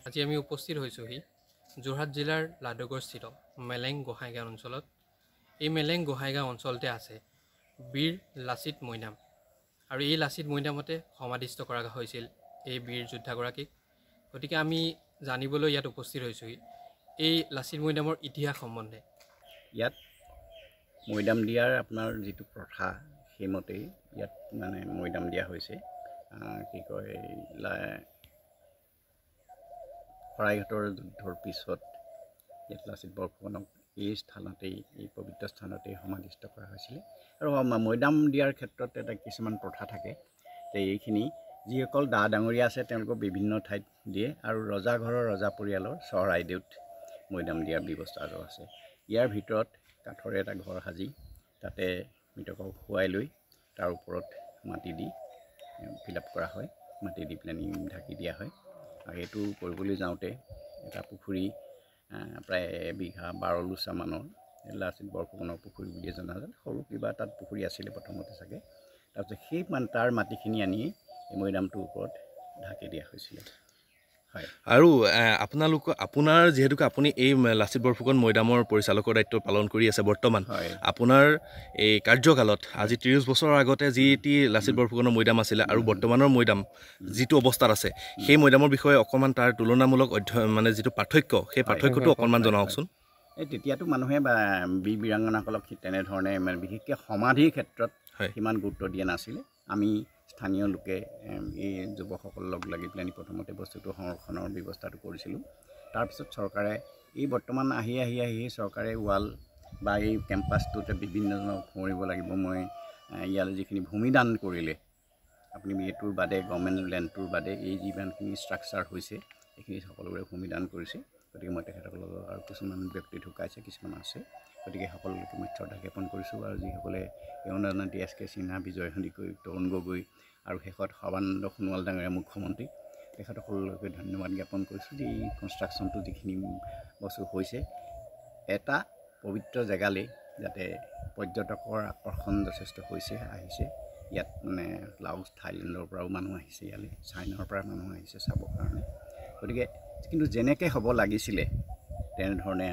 আজি আমি উপস্থিত হৈছোঁহি যোৰহাট জিলাৰ লাডগড়স্থিত মেলেং গোহাঁইগাঁও অঞ্চলত। এই মেলেং গোহাঁইগাঁও অঞ্চলতে আছে বীৰ লাচিত মৈদাম আৰু এই লাচিত মৈদামতে সমাধিস্থ কৰা হৈছিল এই বীৰ যোদ্ধাগৰাকীক। গতিকে আমি জানিবলৈ ইয়াত উপস্থিত হৈছোঁহি এই লাচিত মৈদামৰ ইতিহাস সম্বন্ধে। ইয়াত মৈদাম দিয়াৰ আপোনাৰ যিটো প্ৰথা সেইমতেই ইয়াত মানে মৈদাম দিয়া হৈছে। কি কয় শৰাইঘাটৰ যুদ্ধৰ পিছত ইয়াত লাচিত বৰফুকনক এই স্থানতেই এই পবিত্ৰ স্থানতেই সমাধিস্থ কৰা হৈছিলে। আৰু মৈদাম দিয়াৰ ক্ষেত্ৰত এটা কিছুমান প্ৰথা থাকে। এইখিনি যিসকল ডা ডাঙৰীয়া আছে তেওঁলোকক বিভিন্ন ঠাইত দিয়ে আৰু ৰজাঘৰৰ ৰজা পৰিয়ালৰ চৰাইদেউত মৈদাম দিয়াৰ ব্যৱস্থাটো আছে। ইয়াৰ ভিতৰত কাঠৰে এটা ঘৰ সাজি তাতে মৃতকক শুৱাই লৈ তাৰ ওপৰত মাটি দি ফিল আপ কৰা হয়, মাটি দি পেলাই ঢাকি দিয়া হয়। আৰু এইটো কৰিবলৈ যাওঁতে এটা পুখুৰী প্ৰায় বিঘা 12 লোচা মানৰ লাচিত বৰফুকনৰ পুখুৰী বুলিয়ে জনা যায়। সৰু কিবা তাত পুখুৰী আছিলে প্ৰথমতে চাগে। তাৰপিছত সেই তাৰ মাটিখিনি আনি এই মৈদামটোৰ ওপৰত ঢাকি দিয়া হৈছিলে। হয়। আৰু আপোনাৰ যিহেতুকে আপুনি এই লাচিত বৰফুকন মৈদামৰ পৰিচালকৰ দায়িত্ব পালন কৰি আছে বৰ্তমান, আপোনাৰ এই কাৰ্যকালত আজি 30 বছৰৰ আগতে যিটি লাচিত বৰফুকনৰ মৈদাম আছিলে আৰু বৰ্তমানৰ মৈদাম যিটো অৱস্থাত আছে সেই মৈদামৰ বিষয়ে অকণমান তাৰ তুলনামূলক অধ্যয়ন মানে যিটো পাৰ্থক্য সেই পাৰ্থক্যটো অকণমান জনাওকচোন। তেতিয়াতো মানুহে বা বীৰ বীৰাংগনাসকলক তেনেধৰণে মানে বিশেষকৈ সমাধিৰ ক্ষেত্ৰত সিমান গুৰুত্ব দিয়া নাছিলে। আমি স্থানীয় লোকে এই যুৱকসকল লগ লাগি পেলাই প্ৰথমতে বস্তুটো সংৰক্ষণৰ ব্যৱস্থাটো কৰিছিলোঁ। তাৰপিছত চৰকাৰে এই বৰ্তমান আহি চৰকাৰে ৱাল বা এই কেম্পাছটোতে বিভিন্নজনক সোঁৱৰিব লাগিব। মই ইয়ালৈ যিখিনি ভূমিদান কৰিলে আপুনি এইটোৰ বাদে গভৰ্ণমেণ্ট লেণ্ডটোৰ বাদে এই যিমানখিনি ষ্ট্ৰাকচাৰ হৈছে এইখিনি সকলোৰে ভূমিদান কৰিছে। গতিকে মই তেখেতসকলক আৰু কিছুমান ব্যক্তি ঢুকাইছে, কিছুমান আছে। গতিকে সকলোকে মই শ্ৰদ্ধা জ্ঞাপন কৰিছোঁ। আৰু যিসকলে এই অনুদান DSK সিনহা, বিজয় সন্দিকৈ, তৰুণ গগৈ আৰু শেষত সৰ্বানন্দ সোণোৱাল ডাঙৰীয়া মুখ্যমন্ত্ৰী, তেখেতসকলকে ধন্যবাদ জ্ঞাপন কৰিছোঁ যে এই কনষ্ট্ৰাকশ্যনটো যিখিনি বস্তু হৈছে এটা পবিত্ৰ জেগালৈ যাতে পৰ্যটকৰ আকৰ্ষণ যথেষ্ট আহিছে। ইয়াত মানে লাওছ থাইলেণ্ডৰ পৰাও মানুহ আহিছে, ইয়ালৈ চাইনাৰ পৰা মানুহ আহিছে চাবৰ কাৰণে। গতিকে কিন্তু যেনেকৈ হ'ব লাগিছিলে তেনেধৰণে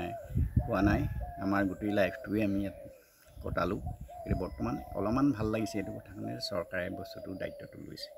হোৱা নাই। আমাৰ গোটেই লাইফটোৱে আমি ইয়াত কটালোঁ। কিন্তু বৰ্তমান অলপমান ভাল লাগিছে এইটো কথা কাৰণে চৰকাৰে বস্তুটোৰ দায়িত্বটো লৈছে।